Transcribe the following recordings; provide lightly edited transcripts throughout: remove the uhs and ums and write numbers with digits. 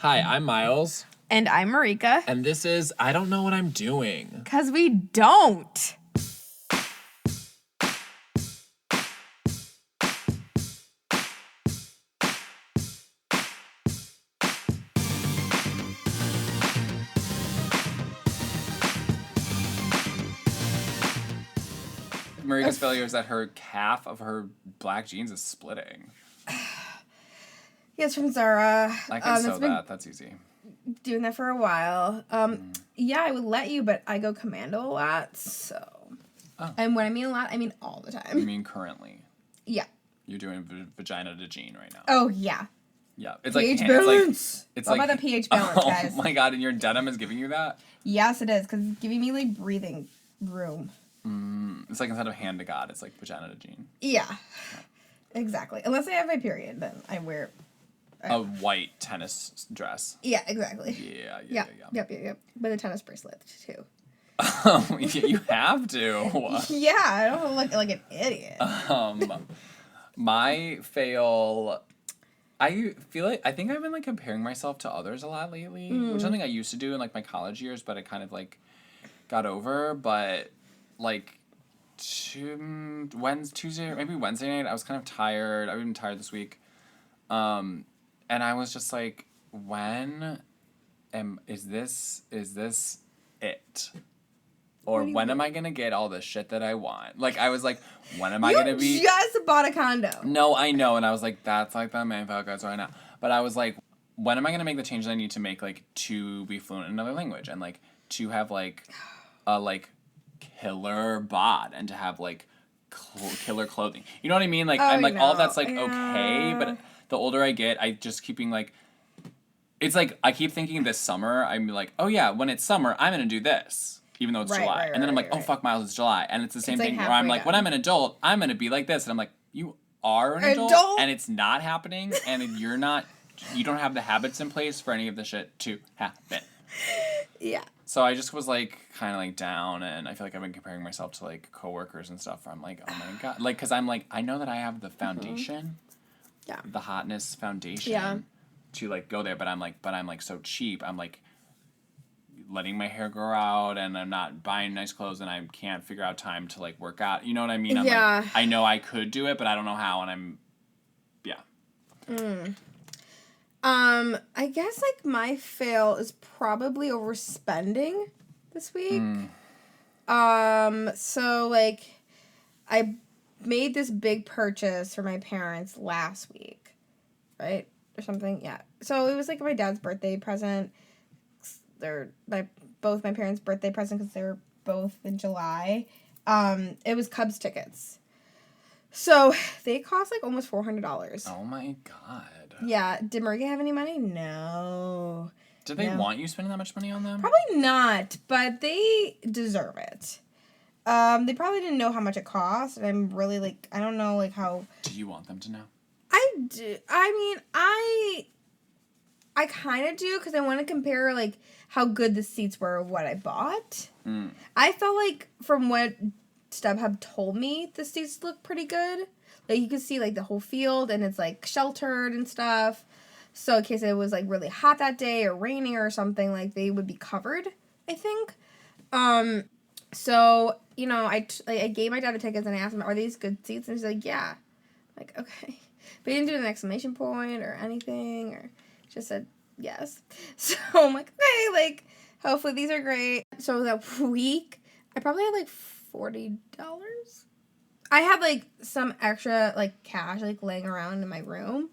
Hi, I'm Miles. And I'm Merika. And this is I Don't Know What I'm Doing. 'Cause we don't. Marika's failure is that her calf of her black jeans is splitting. Yes, from Zara. I can sew that. That's easy. Doing that for a while. Yeah, I would let you, but I go commando a lot, so. Oh. And when I mean a lot, I mean all the time. You mean currently? Yeah. You're doing vagina to jean right now. Oh, yeah. Yeah. It's pH like balance. It's all like about the pH balance, guys. Oh my god, and your denim is giving you that? Yes, it is, because it's giving me, like, breathing room. It's like instead of hand to God, it's like vagina to jean. Yeah. Exactly. Unless I have my period, then I wear a white tennis dress. Yeah, exactly. Yeah. Yep. With a tennis bracelet, too. Oh, you have to. Yeah, I don't look like an idiot. My fail, I feel like, I think I've been, like, comparing myself to others a lot lately, which is something I used to do in, like, my college years, but I kind of, like, got over, but, like, Tuesday, maybe Wednesday night, I was kind of tired. I've been tired this week. And I was just like, is this it? Or when am I going to get all the shit that I want? Like, I was like, when am I going to be... You just bought a condo. No, I know. And I was like, that's like the main focus right now. But I was like, when am I going to make the changes I need to make, like, to be fluent in another language? And, like, to have, like, a, like, killer bod and to have, like, killer clothing. You know what I mean? Like, I'm like, all of that's, like, okay. But the older I get, I just keeping, like... It's like, I keep thinking this summer, I'm like, oh, yeah, when it's summer, I'm going to do this. Even though it's July. And then I'm like, oh, fuck, Miles, it's July. And it's the same thing where I'm like, when I'm an adult, I'm going to be like this. And I'm like, you are an adult? And it's not happening. And you don't have the habits in place for any of the shit to happen. Yeah. So I just was, like, kind of, like, down. And I feel like I've been comparing myself to, like, coworkers and stuff. Where I'm like, oh, my God. Like, because I'm like, I know that I have the foundation. Yeah. The hotness foundation. Yeah. To, like, go there. But I'm, like, so cheap. I'm, like... letting my hair grow out and I'm not buying nice clothes and I can't figure out time to like work out. You know what I mean? I'm like, I know I could do it, but I don't know how and I guess like my fail is probably overspending this week. So like I made this big purchase for my parents last week, right? Or something, yeah. So it was like my dad's birthday present. Both my parents' birthday present because they were both in July. It was Cubs tickets. So they cost like almost $400. Oh my God. Yeah. Did Merika have any money? No. Did they want you spending that much money on them? Probably not, but they deserve it. They probably didn't know how much it cost, and I'm really like, I don't know like how. Do you want them to know? I do. I mean, I kind of do because I want to compare like how good the seats were of what I bought. I felt like from what StubHub told me, the seats look pretty good. Like you could see like the whole field and it's like sheltered and stuff. So in case it was like really hot that day or raining or something, like they would be covered, I think. So, you know, I gave my dad the tickets and I asked him, are these good seats? And he's like, yeah. Like, okay. But he didn't do an exclamation point or anything or just said yes. So I'm like, okay, like, hopefully these are great. So that week, I probably had like $40. I had like some extra like cash like laying around in my room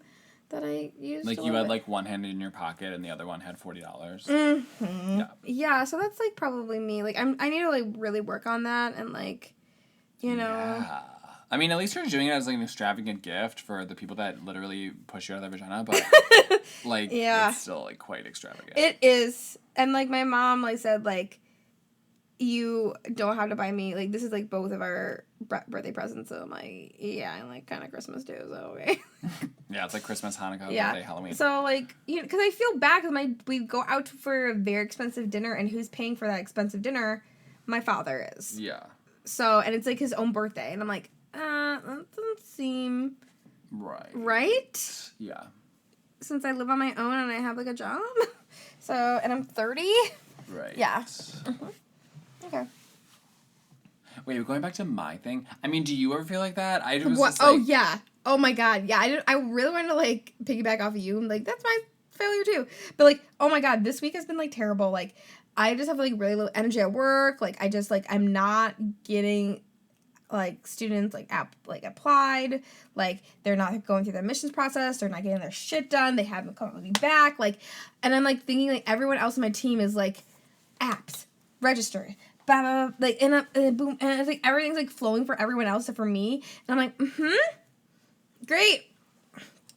that I used. Like you had like one hand in your pocket and the other one had $40. Mm-hmm. Yeah, so that's like probably me. Like I need to like really work on that and like, you know. Yeah. I mean, at least you're doing it as like an extravagant gift for the people that literally push you out of their vagina, but like it's still like quite extravagant. It is. And like my mom like said like you don't have to buy me like this is like both of our birthday presents. So I'm like, yeah, and like kind of Christmas too. So okay. Yeah, it's like Christmas, Hanukkah, birthday, Halloween. So like you know, because I feel bad because we go out for a very expensive dinner, and who's paying for that expensive dinner? My father is. Yeah. So and it's like his own birthday, and I'm like, that doesn't seem right. Right? Yeah. since I live on my own and I have like a job. So, and I'm 30. Right. Yeah. Okay. Wait, going back to my thing. I mean, do you ever feel like that? I was What? just like, Oh yeah. Oh my god. Yeah. I really wanted to like piggyback off of you. And like that's my failure too. But like, oh my god, this week has been like terrible. Like, I just have like really low energy at work. Like, I just like I'm not getting like students like applied. Like, they're not going through the admissions process. They're not getting their shit done. They haven't come with me back. Like, and I'm like thinking like everyone else on my team is like apps registered. Blah, blah, blah, like and boom, and it's like everything's like flowing for everyone else except for me. And I'm like, great,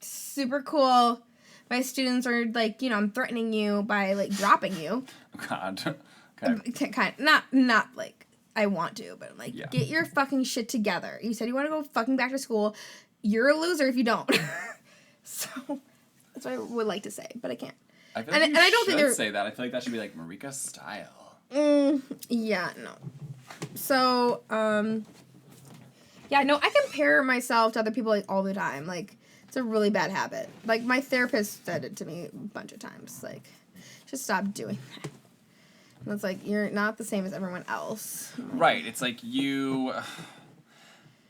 super cool. My students are like, I'm threatening you by like dropping you. God. Okay. Kind of, not like I want to, but I'm like, Yeah. get your fucking shit together. You said you want to go fucking back to school. You're a loser if you don't. So that's what I would like to say, but I can't. I feel like and I don't think they're say that. I feel like that should be like Merika style. Yeah, no. So, yeah, no, I compare myself to other people, like, all the time. Like, it's a really bad habit. Like, my therapist said it to me a bunch of times. Like, just stop doing that. And it's like, you're not the same as everyone else. Right. It's like you...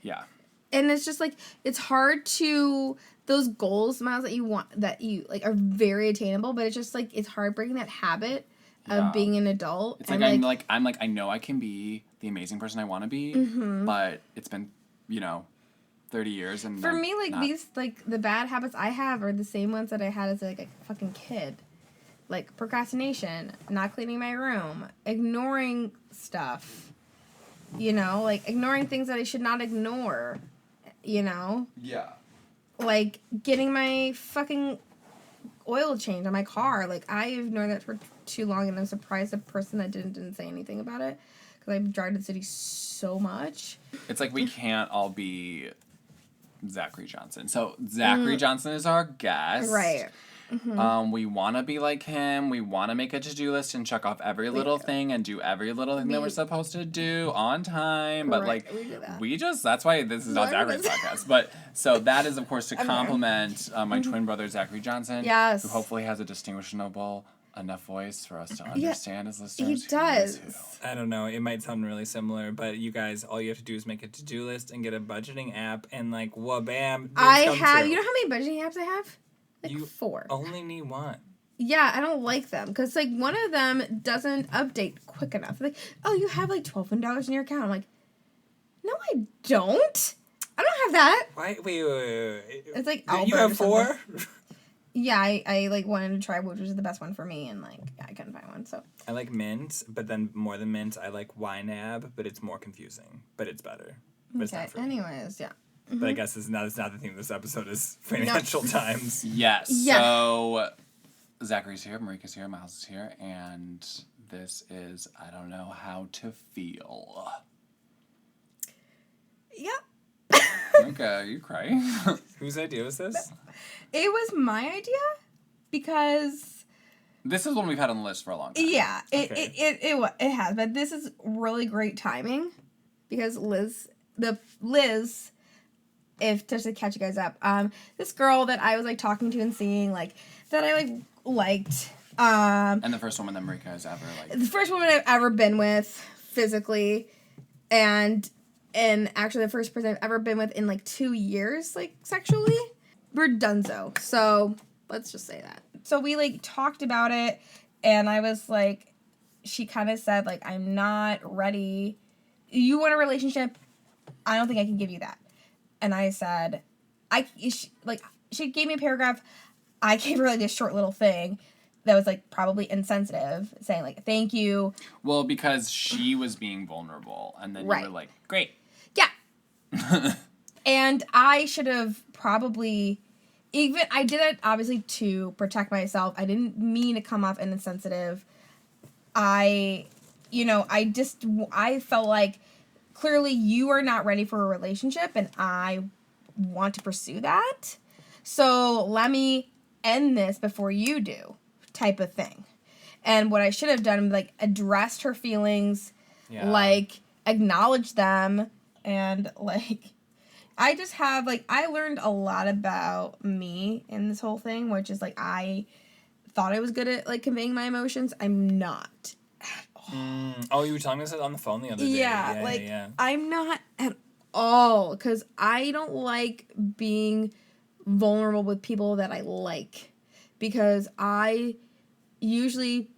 Yeah. And it's just, like, it's hard to... Those goals, Miles, that you want, that you, like, are very attainable, but it's just, like, it's hard breaking that habit of being an adult. It's like, I'm like, I know I can be the amazing person I want to be, but it's been, 30 years. And for me, like, these, like, the bad habits I have are the same ones that I had as, like, a fucking kid. Like, procrastination, not cleaning my room, ignoring stuff, like, ignoring things that I should not ignore, Yeah. Like, getting my fucking oil change on my car. Like, I ignored that for too long, and I'm surprised the person that didn't say anything about it, because I drive to the city so much. It's like we can't all be Zachary Johnson. So Zachary Johnson is our guest. Right. We want to be like him. We want to make a to-do list and check off every little thing and do every little thing that we're supposed to do on time. But like, we just, that's why this is not Zachary's podcast. But so that is, of course, to compliment my twin brother, Zachary Johnson. Yes. Who hopefully has a distinguishable enough voice for us to understand as listeners. He does. I don't know. It might sound really similar, but you guys, all you have to do is make a to-do list and get a budgeting app, and like, wha-bam, I have, you know how many budgeting apps I have? Like, you 4. Only need one. Yeah, I don't like them because like one of them doesn't update quick enough. Like, oh, you have like $1,200 in your account. I'm like, no, I don't. I don't have that. Why? Wait. It's like You have 4? Yeah, I like wanted to try which was the best one for me, and like I couldn't find one. So I like Mint, but then more than Mint, I like YNAB, but it's more confusing. But it's better. But it's not free. Anyways, yeah. But I guess it's not the theme of this episode is financial times. Yes. Yeah. So Zachary's here, Marika's here, Miles is here, and this is I don't know how to feel. Yeah. Okay, you crying? Whose idea was this? It was my idea because This is one we've had on the list for a long time. yeah, Okay. it has, but this is really great timing because Liz, if just to catch you guys up, this girl that I was like talking to and seeing like that I liked. And the first woman that Merika has ever The first woman I've ever been with physically, and actually the first person I've ever been with in like 2 years, like sexually. We're donezo. So let's just say that. So we like talked about it, and I was like, she kind of said like, I'm not ready. You want a relationship? I don't think I can give you that. And I said, she gave me a paragraph. I gave her like a short little thing that was like probably insensitive, saying like, thank you. Well, because she was being vulnerable, and then you were like, great. Yeah. And I should have probably, I did it obviously to protect myself. I didn't mean to come off insensitive. I felt like clearly you are not ready for a relationship and I want to pursue that. So let me end this before you do, type of thing. And what I should have done, like, addressed her feelings, like, acknowledged them, and, like, I just have, like, I learned a lot about me in this whole thing, which is, like, I thought I was good at, like, conveying my emotions. I'm not at all. Oh, you were telling us that on the phone the other day. Yeah, like, I'm not at all, because I don't like being vulnerable with people that I like, because I usually,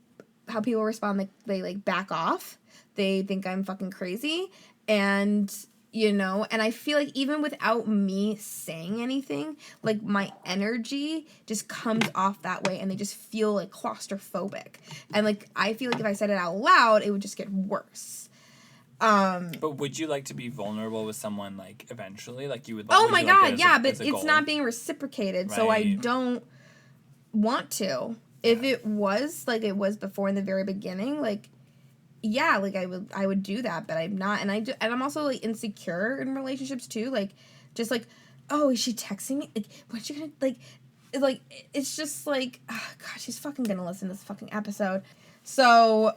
how people respond, they like, back off. They think I'm fucking crazy, and and I feel like even without me saying anything, like, my energy just comes off that way, and they just feel, like, claustrophobic. And, like, I feel like if I said it out loud, it would just get worse. But would you like to be vulnerable with someone, like, eventually? Like, you would like, Oh would my you like God, that as yeah, a, but as a it's goal? not being reciprocated, so I Right. don't want to. If it was, like, it was before in the very beginning, like, yeah, like, I would do that, but I'm not, and I'm also, like, insecure in relationships too, like, just like, oh, is she texting me? Like, what's she gonna, like, it's just like, oh, God, she's fucking gonna listen to this fucking episode. So,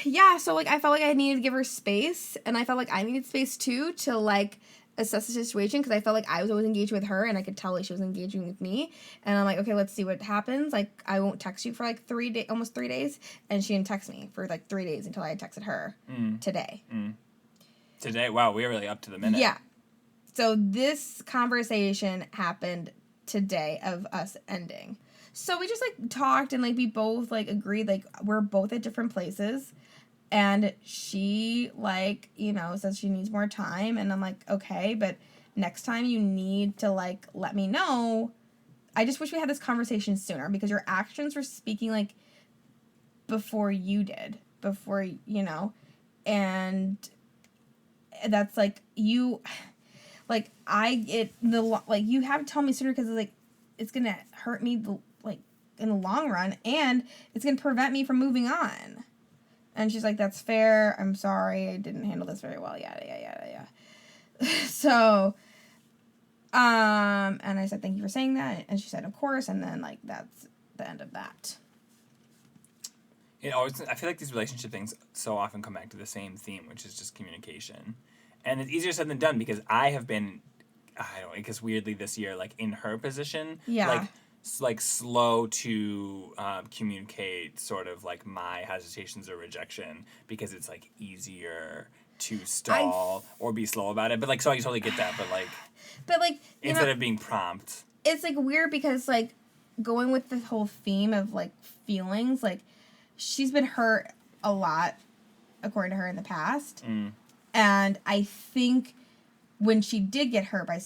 yeah, so, like, I felt like I needed to give her space, and I felt like I needed space too to, like, assess the situation, because I felt like I was always engaged with her, and I could tell, like, she was engaging with me, and I'm like, okay, let's see what happens. Like, I won't text you for, like, almost 3 days, and she didn't text me for, like, 3 days until I texted her today. Today? Wow, we were really up to the minute. Yeah. So this conversation happened today of us ending. So we just, like, talked, and, like, we both, like, agreed, like, we're both at different places. And she, like, says she needs more time. And I'm like, okay, but next time you need to, like, let me know. I just wish we had this conversation sooner, because your actions were speaking, like, before you did. And that's, like, you... Like, you have to tell me sooner, because, like, it's gonna hurt me, like, in the long run, and it's gonna prevent me from moving on. And she's like, that's fair. I'm sorry. I didn't handle this very well. Yada, yada, yada, yada. So, and I said, thank you for saying that. And she said, of course. And then, like, that's the end of that. I feel like these relationship things so often come back to the same theme, which is just communication. And it's easier said than done, because I have been, because weirdly this year, like, in her position, Yeah. like slow to communicate sort of like my hesitations or rejection, because it's like easier to stall or be slow about it. But like, so I totally get that. But like, instead of being prompt, it's like weird, because like going with the whole theme of like feelings, like she's been hurt a lot according to her in the past. And I think when she did get hurt by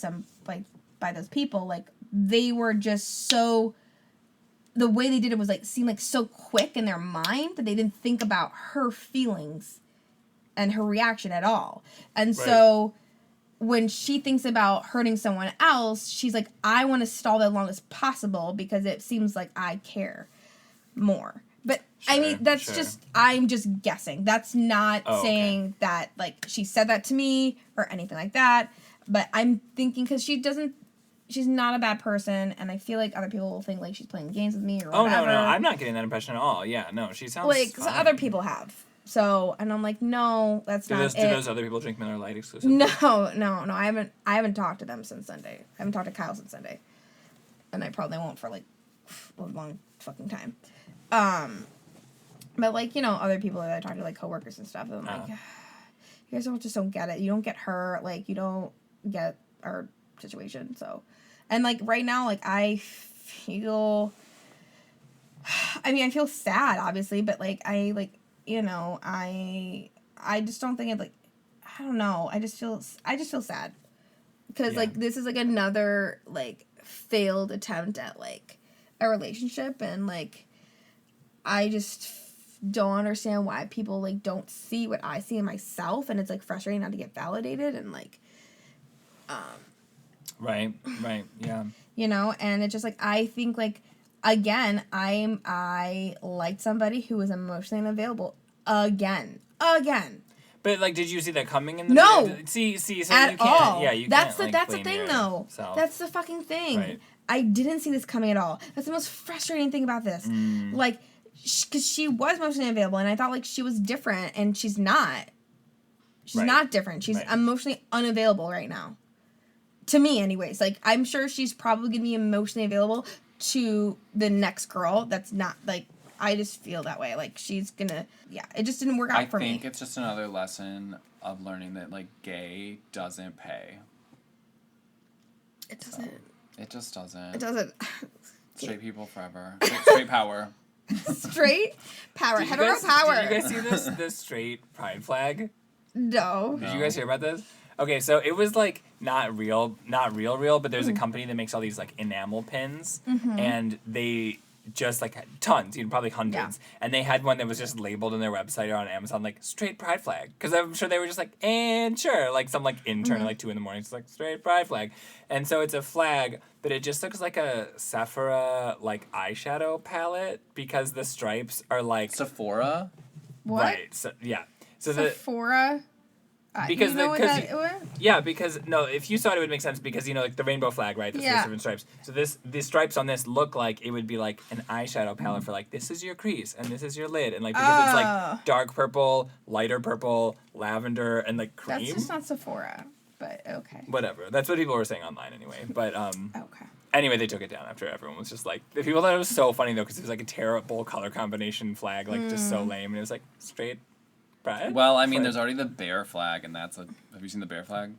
those people, like, they were just so, the way they did it was like seemed like so quick in their mind that they didn't think about her feelings and her reaction at all. And so when she thinks about hurting someone else, she's like, I want to stall that long as possible, because it seems like I care more. But I mean, that's just, I'm just guessing. That's not saying that, like, she said that to me or anything like that. But I'm thinking, because she's not a bad person, and I feel like other people will think, like, she's playing games with me or whatever. Oh, no, I'm not getting that impression at all. Yeah, no, she sounds like, fine. so other people have. So, and I'm like, no, that's not it. Do those other people drink Miller Lite exclusively? No, I haven't talked to them since Sunday. I haven't talked to Kyle since Sunday. And I probably won't for, like, a long fucking time. But, like, other people that I talk to, like, coworkers and stuff, I'm like, you guys just don't get it. You don't get her, like, you don't get our situation, so. And, like, right now, like, I feel sad, obviously, but, like, I just don't think it, like, I don't know, I just feel sad. Because, like, this is, like, another, like, failed attempt at, like, a relationship, and, like, I just don't understand why people, like, don't see what I see in myself, and it's, like, frustrating not to get validated, and, like, Right, yeah. And it's just, like, I think, like, again, I liked somebody who was emotionally unavailable again. But, like, did you see that coming in the No! See, so At you can't, all. yeah, you that's can't, that's the blame thing, though. yourself. That's the fucking thing. Right. I didn't see this coming at all. That's the most frustrating thing about this. Like, because she was emotionally unavailable, and I thought, like, she was different, and she's not. She's Right. not different. She's Right. emotionally unavailable right now. To me, anyways. Like, I'm sure she's probably going to be emotionally available to the next girl that's not, like, I just feel that way. Like, she's going to, yeah, it just didn't work out for me. I think it's just another lesson of learning that, like, gay doesn't pay. It doesn't. It just doesn't. It doesn't. Straight people forever. Straight power. Straight power. Did you Hetero guys- power. Did you guys see this straight pride flag? No. Did you guys hear about this? Okay, so it was like not real, but there's a company that makes all these like enamel pins, and they just like tons, probably hundreds, and they had one that was just labeled on their website or on Amazon like straight pride flag, because I'm sure they were just like, and sure, like some like intern at like 2 a.m, just like straight pride flag, and so it's a flag, but it just looks like a Sephora like eyeshadow palette because the stripes are like Sephora? What? right, so yeah, so the. Sephora? Because you know the- what 'cause that was? Yeah, because no, if you saw it, it would make sense because like the rainbow flag, right? There's Yeah. different stripes. So the stripes on this look like it would be like an eyeshadow palette for like this is your crease and this is your lid and like because it's Oh. like dark purple, lighter purple, lavender, and like cream. That's just not Sephora, but okay. Whatever. That's what people were saying online anyway. But Okay. anyway, they took it down after everyone was just like the people thought it was so funny though because it was like a terrible color combination flag, like just so lame, and it was like straight pride. Well, I mean, Flag. there's already the bear flag, and that's a. Have you seen the bear flag?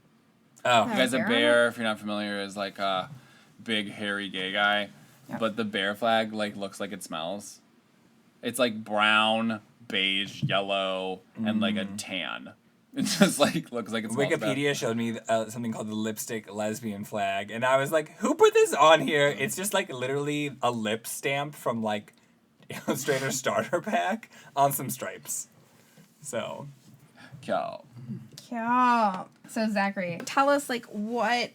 Oh. You guys, a bear? bear, if you're not familiar, is like a big, hairy gay guy. Yeah. But the bear flag, like, looks like it smells. It's like brown, beige, yellow, and like a tan. It just, like, looks like it smells bad. Wikipedia showed me something called the lipstick lesbian flag, and I was like, "Who put this on here?" It's just like literally a lip stamp from like Illustrator starter pack on some stripes. So, Yo. Yeah. So Zachary, tell us like what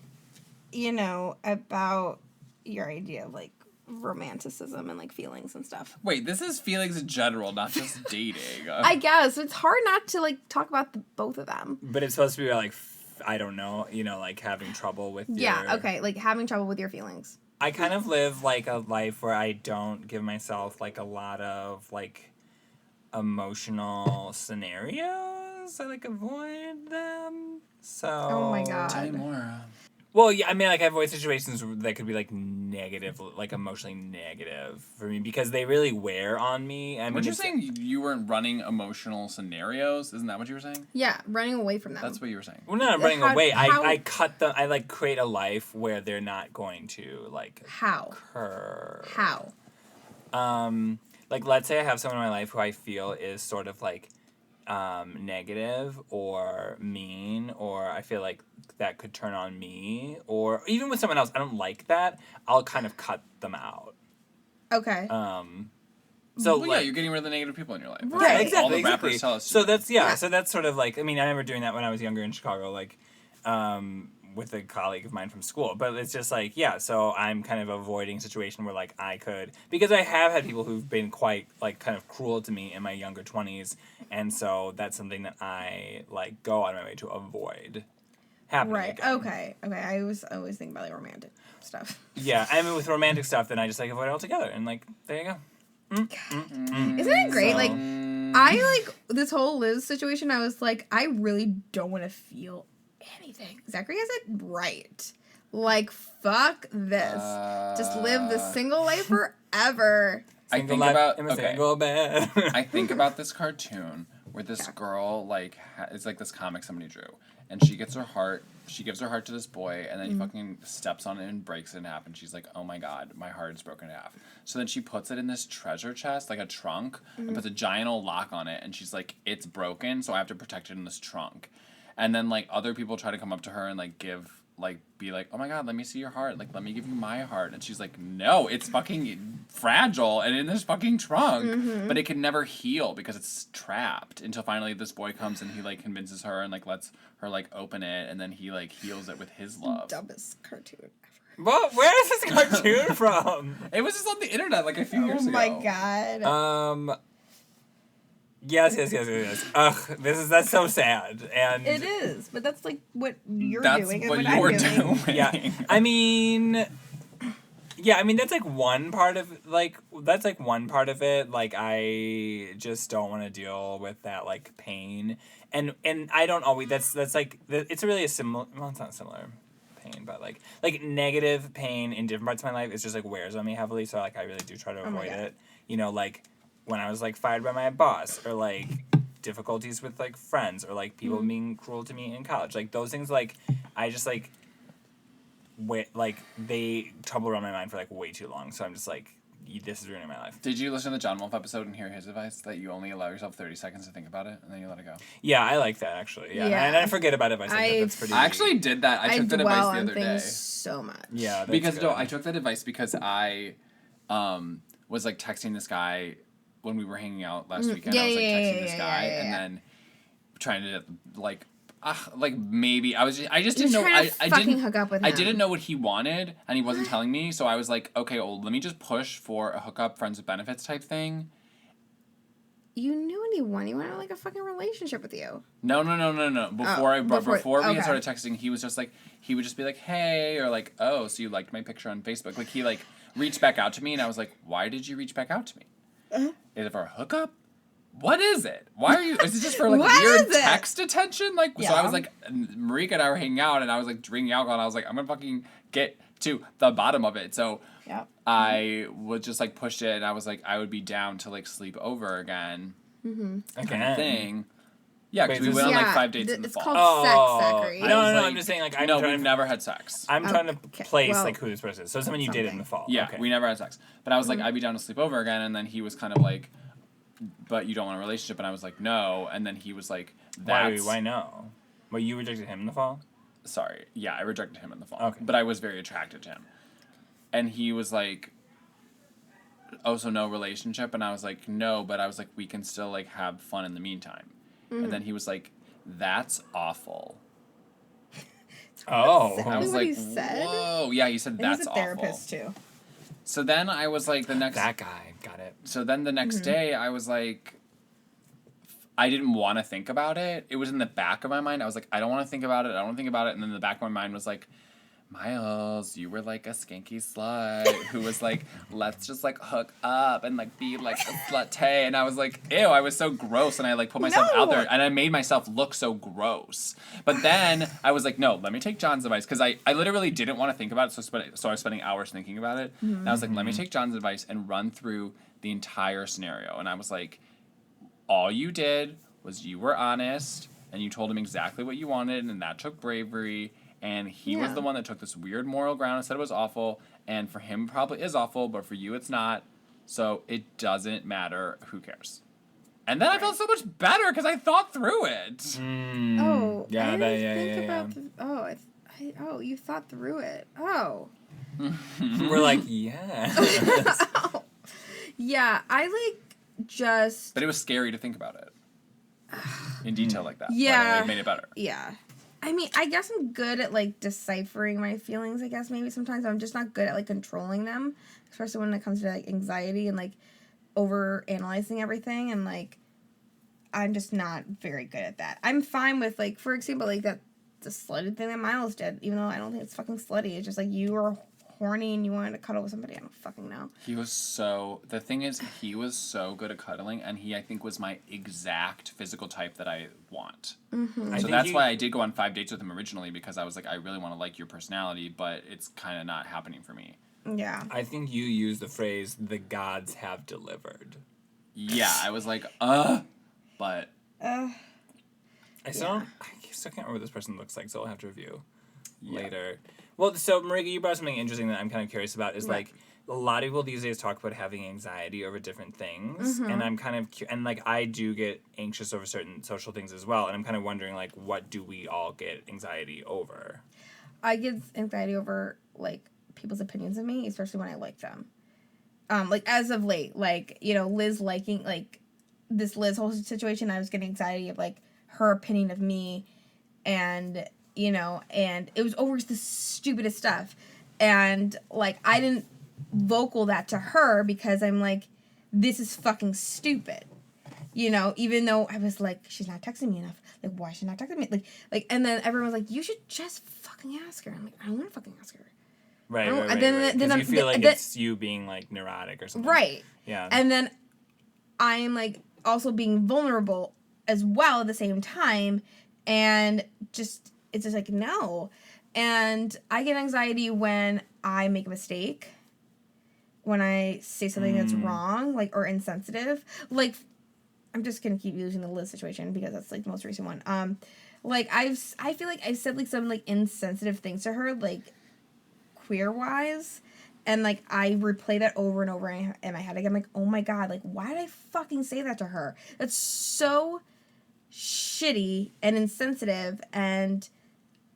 about your idea of like romanticism and like feelings and stuff. Wait, this is feelings in general, not just dating. I guess it's hard not to like talk about both of them. but it's supposed to be like I don't know, like having trouble with. Yeah. Okay. Like having trouble with your feelings. I kind of live like a life where I don't give myself like a lot of like emotional scenarios. I like avoid them. So. Oh my God. Tell me more. Well, yeah, I mean, like, I avoid situations that could be, like, negative, like, emotionally negative for me, because they really wear on me. I mean, Weren't you saying you weren't running emotional scenarios? Isn't that what you were saying? Yeah, running away from them. That's what you were saying. Well, not running How- away. how- I cut them. I, like, create a life where they're not going to, like, How? occur. How? Like, let's say I have someone in my life who I feel is sort of, like, negative or mean, or I feel like that could turn on me, or even with someone else, I don't like that, I'll kind of cut them out. Okay. So, Well, like, yeah, you're getting rid of the negative people in your life. That's Right. what yeah, Right. exactly. All the exactly. rappers tell us. So that's Yeah. so that's sort of like, I mean, I remember doing that when I was younger in Chicago, like with a colleague of mine from school. But it's just like, yeah, so I'm kind of avoiding a situation where like I could, because I have had people who've been quite like kind of cruel to me in my younger 20s, and so that's something that I like go out of my way to avoid happening Right. again. Okay. I always think about like romantic stuff. Yeah, I mean with romantic stuff, then I just like avoid it altogether, and like there you go. Isn't it great? Like I like this whole Liz situation. I was like, I really don't want to feel anything. Zachary has it right. Like, fuck this. Just live the single life forever. I Single think life about in a single bed. I think about this cartoon where this girl like it's like this comic somebody drew, and she gives her heart to this boy, and then he fucking steps on it and breaks it in half, and she's like, oh my god, my heart is broken in half. So then she puts it in this treasure chest, like a trunk, and puts a giant old lock on it, and she's like, it's broken, so I have to protect it in this trunk. And then like other people try to come up to her and like be like, oh my god, let me see your heart, like let me give you my heart, and she's like, no, it's fucking fragile and in this fucking trunk, but it can never heal because it's trapped, until finally this boy comes and he like convinces her and like lets her like open it, and then he like heals it with his love. Dumbest cartoon ever. Well, where is this cartoon from? It was just on the internet like a few years Oh ago. my god. Yes. Ugh, that's so sad. And It is, but that's like what you're That's doing and what what you're I'm doing. doing. yeah, I mean, Yeah, I mean that's like one part of it. Like I just don't want to deal with that like pain, and I don't always. That's like it's really a similar. Well, it's not similar pain, but like negative pain in different parts of my life. It's just like wears on me heavily. So like I really do try to avoid it. You know, like when I was like fired by my boss, or like difficulties with like friends, or like people being cruel to me in college. Like those things. Like I just like. Like they trouble around my mind for like way too long, so I'm just like, this is ruining my life. Did you listen to the John Wolfe episode and hear his advice that you only allow yourself 30 seconds to think about it and then you let it go? Yeah, I like that actually. Yeah, Yeah. and I forget about advice like that. That's pretty. I actually did that. I took that advice dwell the on other things day. so much. Yeah, that's Because good. no, I took that advice because I was like texting this guy when we were hanging out last weekend. Yeah, I was like yeah, texting yeah, this yeah, guy yeah, yeah. and then trying to like maybe I just You're didn't know trying to I fucking didn't hook up with I him. didn't know what he wanted and he wasn't telling me, so I was like, okay, well, let me just push for a hookup, friends with benefits type thing. You knew what he wanted. He wanted like a fucking relationship with you. No. Before we okay. had started texting, he was just like, he would just be like, hey, or like, oh, so you liked my picture on Facebook. Like he like reached back out to me and I was like, why did you reach back out to me? Is it for a hookup? What is it? Why are you? Is it just for like What weird is it? text attention? Like, so Yeah. I was like, Marika and I were hanging out and I was like drinking alcohol and I was like, I'm gonna fucking get to the bottom of it. So Yeah. I would just like push it and I was like, I would be down to like sleep over again. Kind of thing. Yeah, because Wait, we went on like 5 dates in the it's fall. called sex, Zachary. No, was no, like- I'm just saying like I'm no, trying we've to, never had sex. I'm trying to Okay, place well, like who this person is. So something you did in the fall. Yeah, Okay. we never had sex. But I was like, I'd be down to sleep over again, and then he was kind of like, but you don't want a relationship, and I was like, no, and then he was like, that's... Why no? Well, you rejected him in the fall? Sorry. Yeah, I rejected him in the fall. Okay. But I was very attracted to him. And he was like, oh, so no relationship? And I was like, no, but I was like, we can still like have fun in the meantime. And then he was like, that's awful. Oh. I was what like, he said? whoa. Yeah, he said And that's he's a awful. therapist too. So then I was like, the next... That guy. Got it. So then the next day, I was like, I didn't want to think about it. It was in the back of my mind. I was like, I don't want to think about it. I don't want to think about it. And then the back of my mind was like, Miles, you were like a skanky slut who was like, let's just like hook up and like be like a slut. And I was like, ew, I was so gross. And I like put myself out there and I made myself look so gross. But then I was like, no, let me take John's advice. Because I literally didn't want to think about it. So I was spending hours thinking about it. And I was like, let me take John's advice and run through the entire scenario. And I was like, all you did was you were honest and you told him exactly what you wanted. And that took bravery. And he was the one that took this weird moral ground and said it was awful. And for him, probably is awful, but for you, it's not. So it doesn't matter. Who cares? And then I felt so much better because I thought through it. Oh, Yeah, I didn't think yeah. about the, you thought through it. Oh. We're like, yeah. Yeah, I like just... But it was scary to think about it in detail like that. Yeah. But it made it better. Yeah. I mean, I guess I'm good at, like, deciphering my feelings, I guess, maybe sometimes. I'm just not good at, like, controlling them, especially when it comes to, like, anxiety and, like, over-analyzing everything, and, like, I'm just not very good at that. I'm fine with, like, for example, like, the slutty thing that Miles did, even though I don't think it's fucking slutty. It's just, like, you were horny and you wanted to cuddle with somebody. I don't fucking know. The thing is, he was so good at cuddling, and he, I think, was my exact physical type that I want. Mm-hmm. So that's why I did go on 5 dates with him originally, because I was like, I really want to like your personality, but it's kind of not happening for me. Yeah. I think you used the phrase, the gods have delivered. Yeah, I was like, but... I still can't remember what this person looks like, so I'll have to review later. Well, so Marika, you brought something interesting that I'm kind of curious about. Is like a lot of people these days talk about having anxiety over different things, and I'm kind of and like I do get anxious over certain social things as well, and I'm kind of wondering like what do we all get anxiety over? I get anxiety over, like, people's opinions of me, especially when I like them. Like, as of late, like, you know, Liz liking, like, this Liz whole situation, I was getting anxiety of, like, her opinion of me, and, you know, and it was over the stupidest stuff, and, like, I didn't vocal that to her because I'm like, this is fucking stupid, you know, even though I was like, she's not texting me enough, like, why is she not texting me, like, and then everyone was like, you should just fucking ask her. I'm like, I don't want to fucking ask her, Right, Oh, right, right. then- Right. then 'Cause I'm- you feel like then- it's you being like neurotic or something. Right. Yeah. And then I'm like also being vulnerable as well at the same time, and just it's just like no. And I get anxiety when I make a mistake, when I say something that's wrong, like, or insensitive. Like, I'm just gonna keep using the Liz situation because that's like the most recent one. Like I feel like I've said like some like insensitive things to her, like queer wise, and like I replay that over and over in my head. Like, I'm like, oh my god, like why did I fucking say that to her? That's so shitty and insensitive, and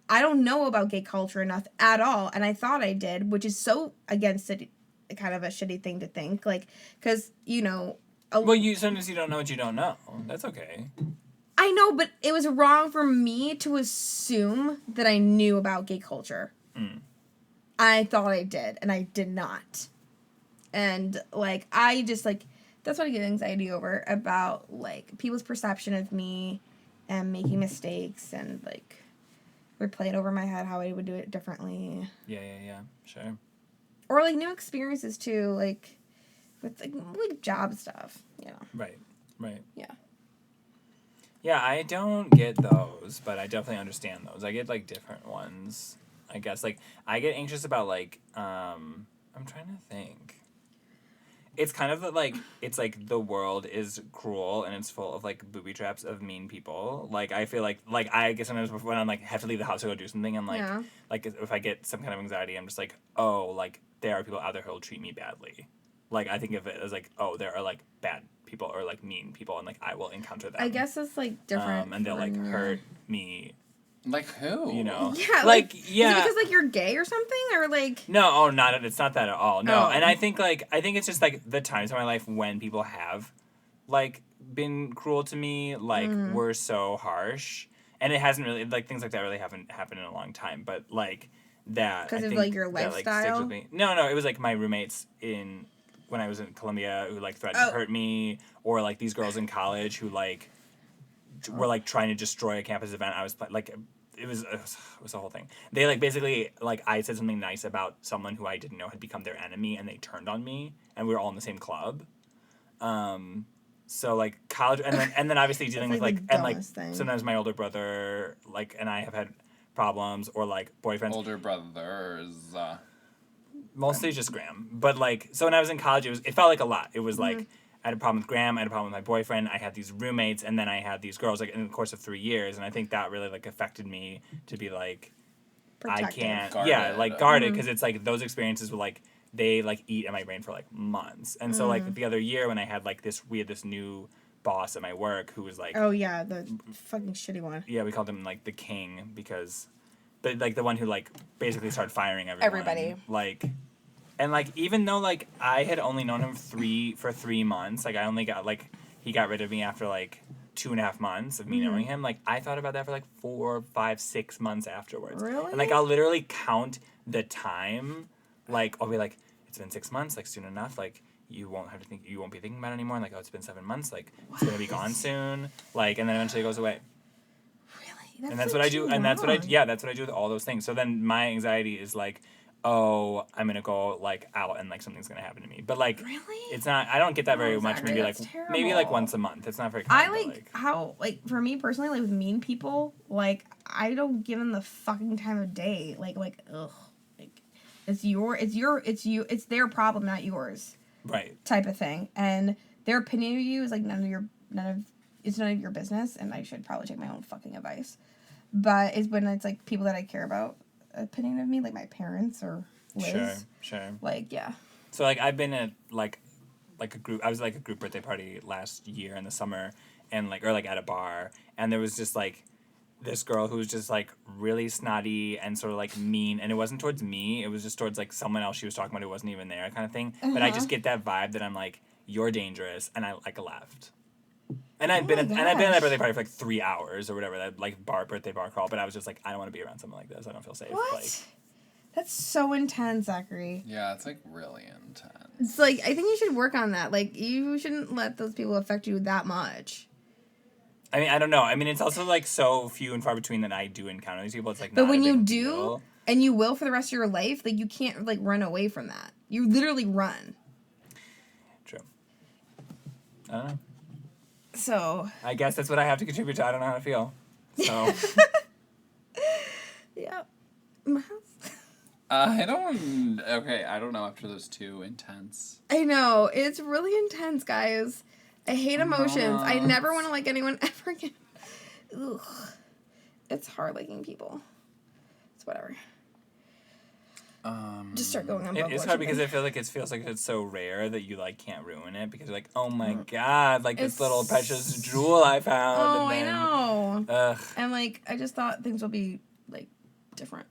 I don't know about gay culture enough at all, and I thought I did, which is so against it, kind of a shitty thing to think, like, because you know. Well, sometimes you don't know what you don't know. That's okay. I know, but it was wrong for me to assume that I knew about gay culture. I thought I did, and I did not. And, like, I just, like, that's what I get anxiety over, about, like, people's perception of me and making mistakes and, like, replay it over my head how I would do it differently. Yeah. Sure. Or, like, new experiences, too, like, with, like job stuff, you know. Right. Yeah. Yeah, I don't get those, but I definitely understand those. I get, like, different ones, I guess. Like, I get anxious about, like, I'm trying to think. It's kind of like, it's like the world is cruel and it's full of, like, booby traps of mean people. Like, I feel like I guess sometimes when I'm, like, have to leave the house to go do something, I'm, like, Yeah. like, if I get some kind of anxiety, I'm just like, oh, like, there are people out there who will treat me badly. Like, I think of it as, like, oh, there are, like, bad people or, like, mean people, and, like, I will encounter them. I guess it's, like, different. And they'll, like, for- hurt me, Like who? you know? Yeah, Like, Is yeah. it because, like, you're gay or something? Or, like... No, it's not that at all. No, Oh. and I think it's just, like, the times in my life when people have, like, been cruel to me, like, were so harsh. And it hasn't really, like, things like that really haven't happened in a long time, but, like, that... Because I of, think like, your that, like, sticks lifestyle? with me. No, it was, like, my roommates when I was in Columbia who, like, threatened to hurt me, or, like, these girls in college who, like, were, like, trying to destroy a campus event. I was, like, it was a whole thing. They, like, basically, like, I said something nice about someone who I didn't know had become their enemy, and they turned on me, and we were all in the same club. So, like, college, and then obviously dealing with, like, like, the and, like, dumbest thing. sometimes my older brother, like, and I have had problems, or, like, boyfriends. Older brothers. Mostly just Graham. But, like, so when I was in college, it felt like a lot. It was, Mm-hmm. like, I had a problem with Graham, I had a problem with my boyfriend, I had these roommates, and then I had these girls, like, in the course of 3 years, and I think that really, like, affected me to be, like, I Protective. can't, Guarded. yeah, like, guarded, Mm-hmm. because it's, like, those experiences were, like, they, like, eat in my brain for, like, months. And so, like, the other year when I had, like, we had this new boss at my work who was, like, Oh, yeah, the fucking shitty one. yeah, we called him, like, the king, because, but, like, the one who, like, basically started firing everyone. Everybody. Like, and, like, even though, like, I had only known him for 3 months, like, I only got, like, he got rid of me after, like, 2.5 months of me knowing him, like, I thought about that for, like, 4, 5, 6 months afterwards. Really? And, like, I'll literally count the time, like, I'll be like, it's been 6 months, like, soon enough, like, you won't be thinking about it anymore, and, like, oh, it's been 7 months, like, it's gonna be gone soon, like, and then eventually it goes away. Really? And that's what I do, and that's what I do with all those things. So then my anxiety is like, oh, I'm gonna go, like, out and, like, something's gonna happen to me. But, like, Really? it's not, I don't get that very Oh, much, Zachary, maybe, like, that's maybe, like, terrible. once a month. It's not very common. I but, like how, like, for me personally, like, with mean people, like, I don't give them the fucking time of day. Like, ugh. Like, it's their problem, not yours. right. Type of thing. And their opinion of you is, like, it's none of your business, and I should probably take my own fucking advice. But it's when it's, like, people that I care about opinion of me, like my parents or Liz. Sure. Like, yeah. So, like, I've been at, like a group, I was at, like, a group birthday party last year in the summer, and, like, or, like, at a bar, and there was just, like, this girl who was just, like, really snotty and sort of, like, mean, and it wasn't towards me, it was just towards, like, someone else she was talking about who wasn't even there, kind of thing. But I just get that vibe that I'm like, you're dangerous, and I, like, left. And I've been at that birthday party for, like, 3 hours or whatever, that, like, birthday bar crawl, but I was just like, I don't want to be around someone like this, I don't feel safe. What? Like, That's so intense, Zachary. Yeah, it's, like, really intense. It's like, I think you should work on that. Like, you shouldn't let those people affect you that much. I mean, I don't know. I mean, it's also, like, so few and far between that I do encounter these people. It's, like, But not when a you big do, deal. and you will for the rest of your life, like, you can't, like, run away from that. You literally run. True. I don't know. So. I guess that's what I have to contribute to. I don't know how to feel. So. Yeah. I don't know after those two intense. I know. It's really intense, guys. I hate emotions. I never want to like anyone ever again. Ugh. It's hard liking people. It's whatever. Just start going on Bumble. It's hard because I feel like it feels like it's so rare that you like can't ruin it because you're like, oh my god, like this little precious jewel I found. Oh, and then, I know. Ugh. And like, I just thought things would be like different.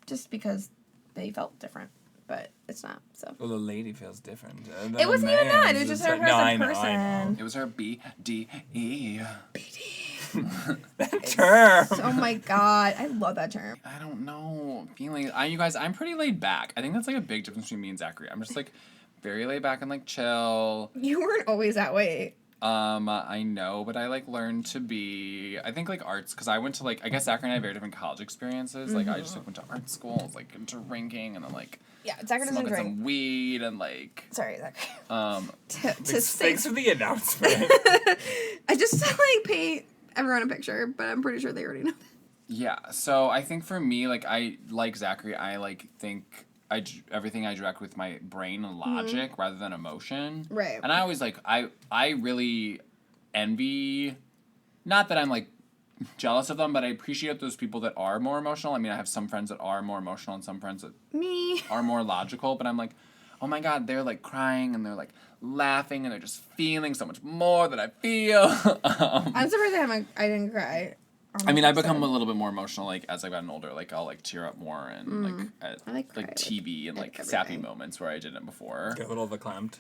Just because they felt different, but it's not. So. Well, the lady feels different. It wasn't even that. It was just her as a person. I know. It was her BDE. That term. Oh my god, I love that term. I don't know. You guys, I'm pretty laid back. I think that's like a big difference between me and Zachary. I'm just like very laid back and like chill. You weren't always that way. I know, but I like learned to be. I think like arts, because I went to like, I guess Zachary and I have very different college experiences. Like I just like went to art school, I was like drinking, and then like Zachary doesn't smoking drink. some weed and like. Sorry, Zachary. Thanks for the announcement. I just like paint everyone a picture, but I'm pretty sure they already know that. Yeah, so I think for me, like I like Zachary, I like think. Everything I direct with my brain and logic rather than emotion. Right. And I always like I really envy, not that I'm like jealous of them, but I appreciate those people that are more emotional. I mean, I have some friends that are more emotional and some friends that Me. are more logical, but I'm like, oh my god, they're like crying and they're like laughing and they're just feeling so much more than I feel. I'm surprised I didn't cry. I mean, I've become a little bit more emotional, like, as I've gotten older. Like, I'll, like, tear up more and, like, at, I like TV and, like, sappy moments where I didn't before. Get a little verklempt.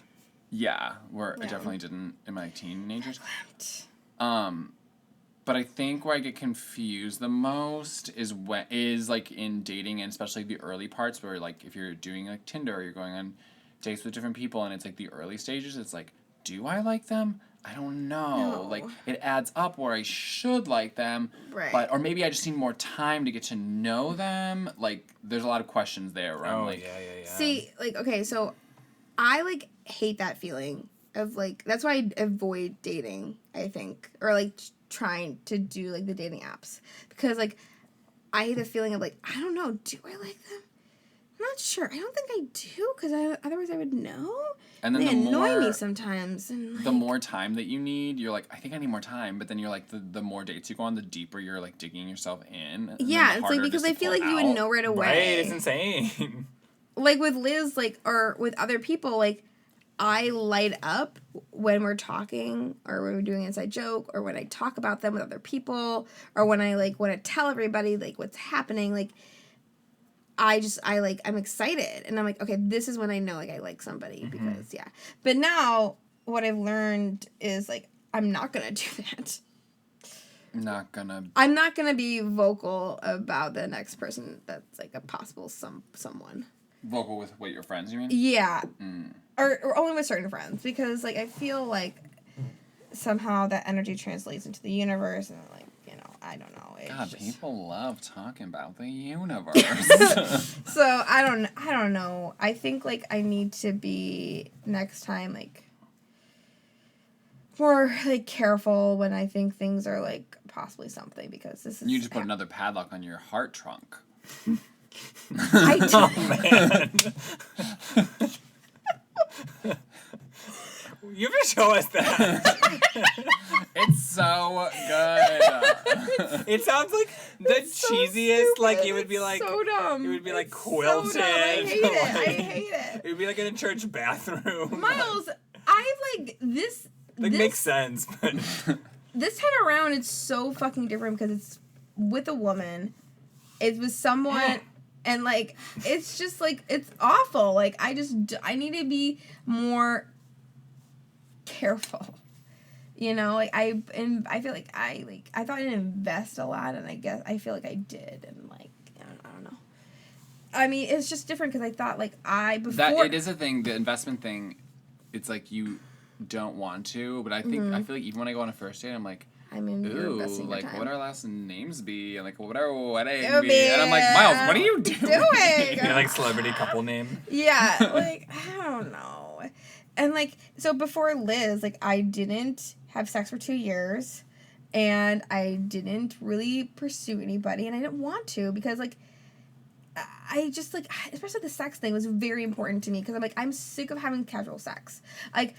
Yeah, where I definitely didn't in my teenagers. But I think where I get confused the most is like, in dating, and especially the early parts where, like, if you're doing, like, Tinder or you're going on dates with different people and it's, like, the early stages, it's like, do I like them? I don't know. No. Like, it adds up where I should like them. Right. But, or maybe I just need more time to get to know them. Like, there's a lot of questions there where I'm like... Yeah. See, like, okay, so I, like, hate that feeling of, like... That's why I avoid dating, I think. Or, like, trying to do, like, the dating apps. Because, like, I hate the feeling of, like, I don't know, do I like them? I'm not sure. I don't think I do, because otherwise I would know. And then they annoy me sometimes. And like, the more time that you need, you're like, I think I need more time. But then you're like, the more dates you go on, the deeper you're like digging yourself in. Yeah, it's like because I feel like you would know right away. Right, it's insane. Like with Liz, like, or with other people, like, I light up when we're talking or when we're doing an inside joke or when I talk about them with other people or when I like want to tell everybody like what's happening. Like, I'm excited and I'm like, okay, this is when I know like I like somebody because But now what I've learned is like, I'm not going to do that. I'm not going to be vocal about the next person that's like a possible someone. Vocal with what, your friends, you mean? Yeah. Or only with certain friends because like I feel like somehow that energy translates into the universe and like, you know, I don't know. God, people love talking about the universe. So I don't know. I think like I need to be next time like more like careful when I think things are like possibly something because this is. You just put another padlock on your heart trunk. I don't. Oh, man. You have to show us that. It's so good. It sounds like the cheesiest. So like it would be like so dumb. It would be like It's quilted. So dumb. I hate it. like, I hate it. It would be like in a church bathroom. Miles, I've like this. Like this, makes sense, but this time around it's so fucking different because it's with a woman. It was someone. And like it's just like it's awful. Like I need to be more careful. You know, like I feel like I thought I'd invest a lot, and I guess I feel like I did, and like I don't know. I mean, it's just different because I thought like before it is a thing. The investment thing, it's like you don't want to, but I think I feel like even when I go on a first date, I'm like, I mean, you're Ooh, investing your like time. what our last names be, and like what our wedding It would be, and I'm like, Miles, what are you doing? Your like celebrity couple name. Yeah, like, I don't know. And like, so before Liz, like, I didn't have sex for 2 years, and I didn't really pursue anybody, and I didn't want to because, like, I just, like, especially the sex thing was very important to me because I'm like, I'm sick of having casual sex. Like,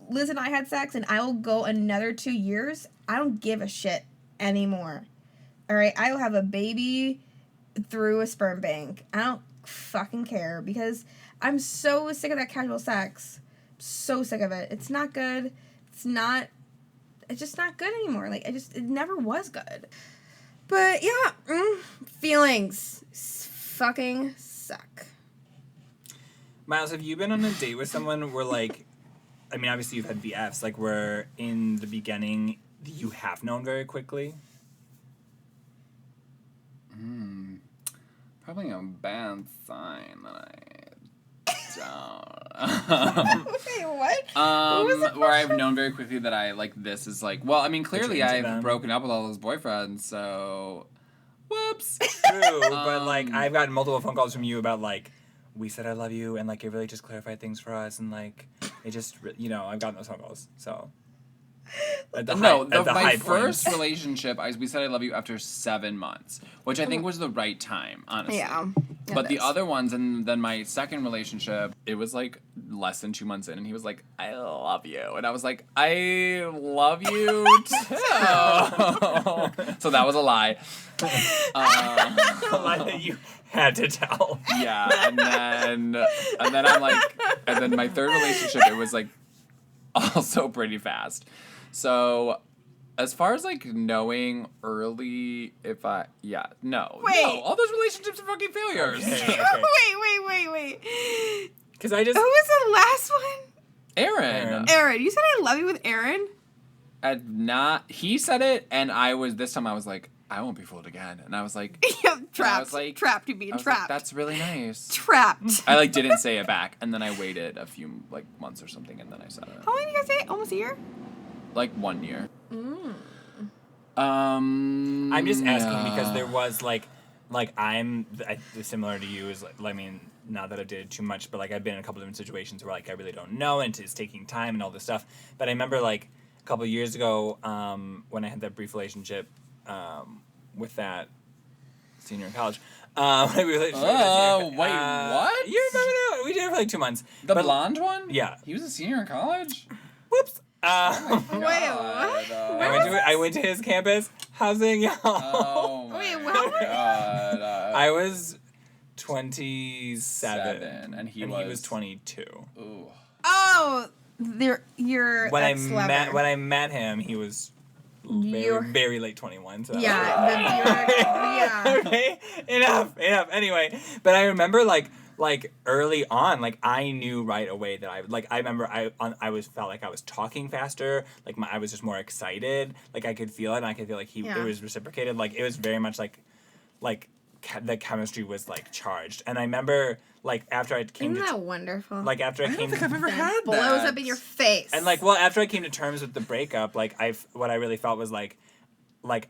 Liz and I had sex, and I will go another 2 years. I don't give a shit anymore. All right, I will have a baby through a sperm bank. I don't fucking care because I'm so sick of that casual sex. So sick of it. It's not good. It's just not good anymore. Like, it never was good. But yeah, feelings fucking suck. Miles, have you been on a date with someone where, like, I mean, obviously you've had BFs, like, where in the beginning you have known very quickly? Probably a bad sign that I don't. Wait, what? What was the Where I've question? known very quickly that I like this is like, well, I mean, clearly into I've them. broken up with all those boyfriends, so whoops. True, but, like, Um, I've gotten multiple phone calls from you about, like, we said I love you, and, like, it really just clarified things for us, and, like, it just, you know, I've gotten those phone calls, so. At the No, high, at the my high first point. relationship, we said I love you after 7 months, which I think was the right time, honestly. Yeah. But the other ones, and then my second relationship, it was like less than 2 months in, and he was like, I love you. And I was like, I love you too. So that was a lie. A lie that you had to tell. Yeah, and then I'm like, and then my third relationship, it was like also pretty fast. So as far as like knowing early, Wait. no, all those relationships are fucking failures. Okay. Wait. Because I just... Who was the last one? Aaron. Aaron. You said I love you with Aaron? He said it, and this time I was like, I won't be fooled again. And I was like, Trapped. I was like- trapped. You being I was trapped. like, that's really nice. trapped. I like didn't say it back, and then I waited a few like months or something, and then I said it. How long did you guys date? Almost a year? Like 1 year. I'm just asking yeah. because there was similar to you is like, I mean, not that I've dated too much, but like I've been in a couple different situations where like I really don't know and it's taking time and all this stuff. But I remember like a couple of years ago when I had that brief relationship with that senior in college. Wait, what? You remember that? We did it for like 2 months. The But- blonde one? Yeah. He was a senior in college? Whoops. Wait, what? I went to his campus. Housing, y'all. Oh my Wait, what? God. I was 27, and he was was 22. Ooh. Oh, your When ex-lover. I met him, he was very, You're- very late 21. So. Yeah. Okay, enough. Anyway, but I remember like early on, like I knew right away that I remember I felt like I was talking faster, like I was just more excited, like I could feel it, and I could feel like it was reciprocated, like it was very much like the chemistry was like charged, and I remember like after I came Isn't to that wonderful? like after I came to, ever had blows up in your face. and like after I came to terms with the breakup, like what I really felt was like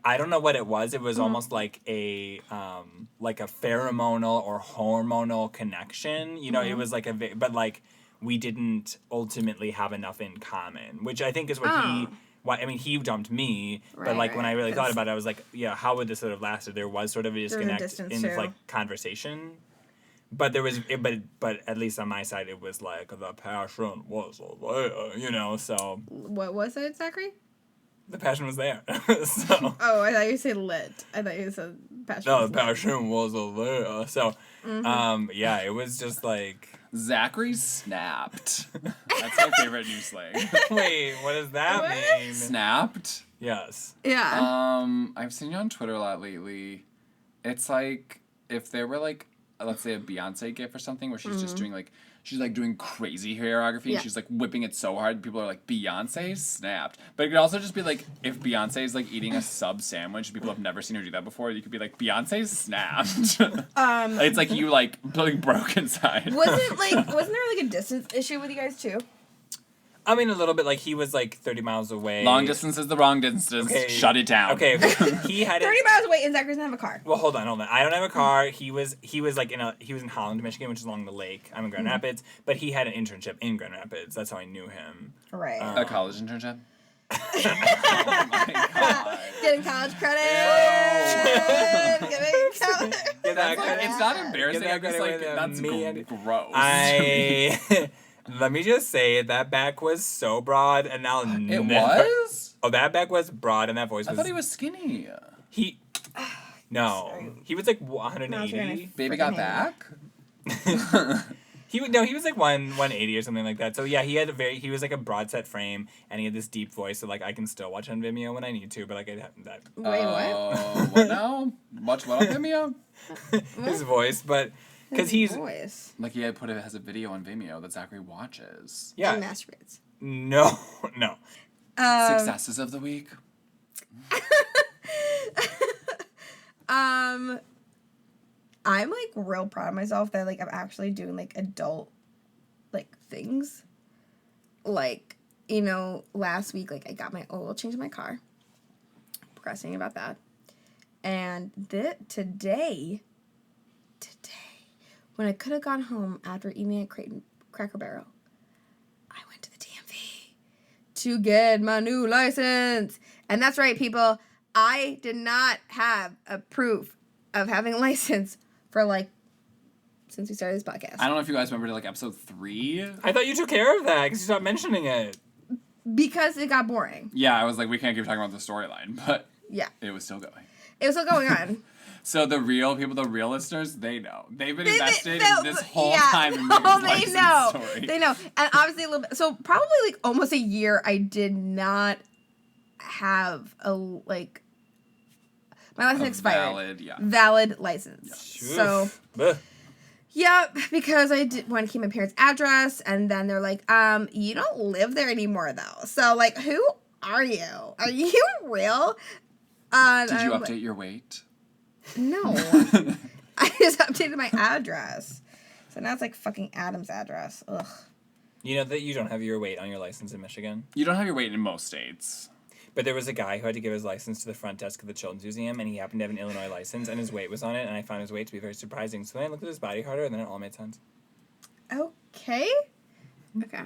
I don't know what it was. It was almost like a pheromonal or hormonal connection. You know, it was like but like we didn't ultimately have enough in common, which I think is what he dumped me. But like when I really thought about it, I was like, yeah, how would this sort of lasted? There was sort of a disconnect distance in too. like conversation. But there was, but at least on my side, it was like the passion was there, you know. So What was it, Zachary? the passion was there. So Oh, I thought you said lit. I thought you said passion. no, was the lit. passion was there. So yeah, it was just like, Zachary snapped. That's my favorite new slang. wait, what does that What? mean? Snapped? Yeah. I've seen you on Twitter a lot lately. It's like if there were like, let's say a Beyonce gif or something where she's just doing like, she's like doing crazy choreography Yeah. and she's like whipping it so hard people are like, Beyonce snapped. But it could also just be like if Beyonce is like eating a sub sandwich and people have never seen her do that before, you could be like, Beyonce snapped. It's like you like broke inside. Wasn't there like a distance issue with you guys too? I mean, a little bit. Like, he was, like, 30 miles away. Long distance is the wrong distance. Okay. Shut it down. Okay. He had 30 miles away, and Zachary doesn't have a car. Well, hold on. I don't have a car. He was like he was in Holland, Michigan, which is along the lake. I'm in Grand Rapids, but he had an internship in Grand Rapids. That's how I knew him. Right. A college internship? Oh my god. Getting college credit. Getting college. It's not embarrassing. Get I'm just like, that's gross. Let me just say, that back was so broad, and I'll It never... was? Oh, that back was broad, and that voice was... I thought he was skinny. He... No. Sorry. He was like No, it's 180. Baby Freaking got hate back? He was like 180 or something like that. So yeah, he was like a broad set frame, and he had this deep voice. So like I can still watch on Vimeo when I need to, but like I haven't that Wait, what? What now? Watch what on Vimeo? his voice, but because he's Voice. Like he had put it as a video on Vimeo that Zachary watches. yeah And masturbates. no. Successes of the week. I'm like real proud of myself that like I'm actually doing like adult like things. Like, you know, last week like I got my oil change in my car. Procrastinating about that. And today, when I could have gone home after eating at Cracker Barrel, I went to the DMV to get my new license. And that's right, people. I did not have a proof of having a license for like since we started this podcast. I don't know if you guys remember like episode 3. I thought you took care of that because you stopped mentioning it. Because it got boring. Yeah, I was like, we can't keep talking about the storyline, but Yeah. it was still going. It was still going on. So the real people, the real listeners, they know. They've been invested No, in this whole yeah, time in no, Megan's they license know. story. They know. And obviously a little bit. So probably like almost a year I did not have a like my license A expired. valid, Valid license. So Ugh. yeah, because I did want to keep my parents' address, and then they're like, you don't live there anymore though. So like, who are you? Are you real? Did you update your weight? No. I just updated my address. So now it's like fucking Adam's address. Ugh. You know that you don't have your weight on your license in Michigan? You don't have your weight in most states. But there was a guy who had to give his license to the front desk of the Children's Museum, and he happened to have an Illinois license, and his weight was on it, and I found his weight to be very surprising. So then I looked at his body harder, and then it all made sense. Okay. Okay.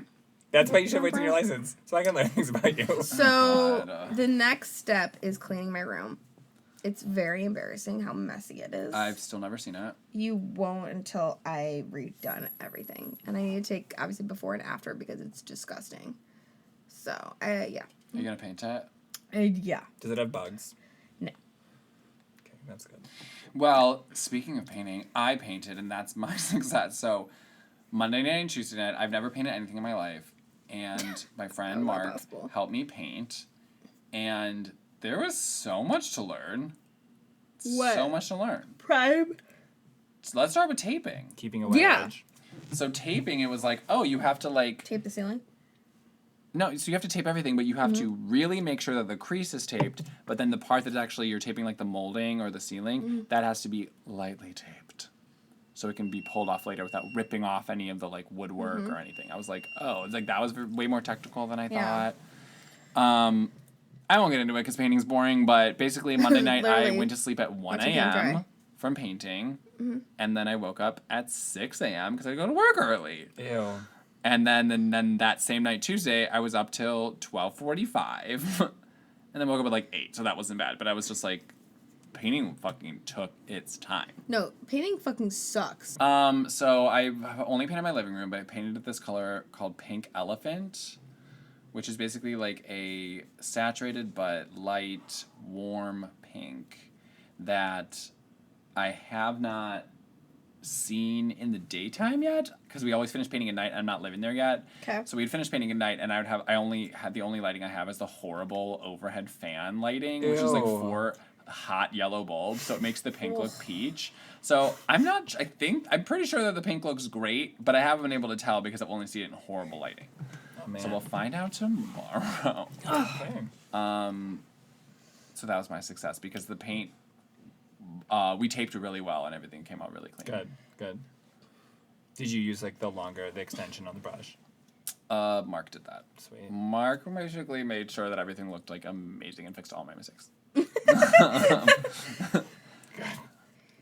That's why you should have weights on your license, so I can learn things about you. So God. the next step is cleaning my room. It's very embarrassing how messy it is. I've still never seen it. You won't until I redone everything. And I need to take, obviously, before and after because it's disgusting. So, yeah. Are you going to paint it? Yeah. Does it have bugs? No. Okay, that's good. Well, speaking of painting, I painted, and that's my success. So, Monday night and Tuesday night, I've never painted anything in my life. And my friend Not Mark possible. helped me paint. And there was so much to learn. What? So much to learn. Prime. So let's start with taping. Keeping a wet Yeah. edge. So taping, it was like, oh, you have to like... Tape the ceiling. No, so you have to tape everything, but you have to really make sure that the crease is taped, but then the part that actually you're taping, like the molding or the ceiling, that has to be lightly taped. So it can be pulled off later without ripping off any of the like woodwork or anything. I was like, oh, it's like that was way more technical than I Yeah. thought. I won't get into it because painting's boring, but basically Monday night I Literally. went to sleep at 1 Watch it get dry. a.m. from painting, and then I woke up at 6 a.m. because I go to work early. Ew. And then that same night, Tuesday, I was up till 12:45, and then woke up at like 8. So that wasn't bad. But I was just like, painting fucking took its time. No, painting fucking sucks. So I've only painted my living room, but I painted it this color called Pink Elephant, which is basically like a saturated but light, warm pink that I have not seen in the daytime yet because we always finish painting at night and I'm not living there yet. Okay. So we'd finish painting at night and the only lighting I have is the horrible overhead fan lighting, which is like Ew. 4 hot yellow bulbs, so it makes the pink look peach. So I'm pretty sure that the pink looks great, but I haven't been able to tell because I've only seen it in horrible lighting. Oh, man. So we'll find out tomorrow. Okay. So that was my success because the paint, we taped it really well and everything came out really clean. Good. Did you use like the extension on the brush? Mark did that. Sweet. Mark basically made sure that everything looked like amazing and fixed all my mistakes.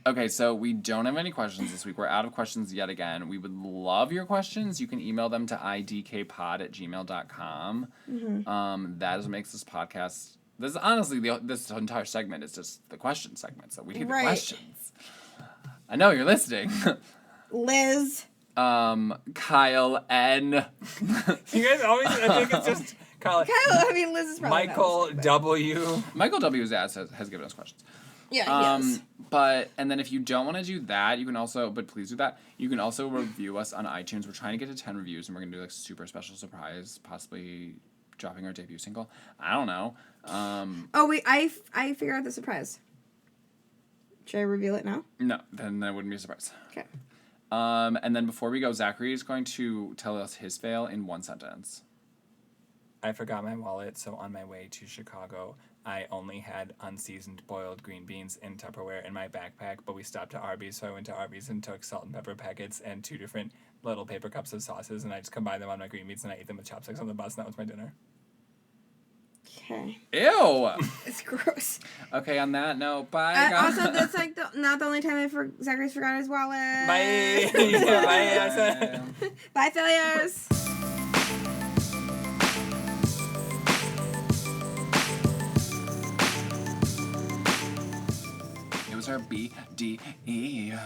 Okay, so we don't have any questions this week. We're out of questions yet again. We would love your questions. You can email them to idkpod@gmail.com. That is what makes this podcast. This is honestly this entire segment is just the question segment. So we need the questions. I know you're listening. Liz. Kyle N. You guys always, I think it's just Kyle. Liz is probably Michael W. Michael W. has given us questions. Yeah, he is. And then if you don't want to do that, you can also, but please do that. You can also review us on iTunes. We're trying to get to 10 reviews, and we're gonna do like super special surprise, possibly dropping our debut single. I don't know. Oh wait, I figured out the surprise. Should I reveal it now? No, then that wouldn't be a surprise. Okay. And then before we go, Zachary is going to tell us his fail in one sentence. I forgot my wallet, so on my way to Chicago, I only had unseasoned boiled green beans in Tupperware in my backpack, but we stopped at Arby's, so I went to Arby's and took salt and pepper packets and 2 different little paper cups of sauces, and I just combined them on my green beans, and I ate them with chopsticks on the bus, and that was my dinner. Okay. Ew! It's gross. Okay, on that note, bye, guys. Also, that's like not the only time Zachary's forgot his wallet. Bye! Yeah, bye! Bye, failures! It was our BDE.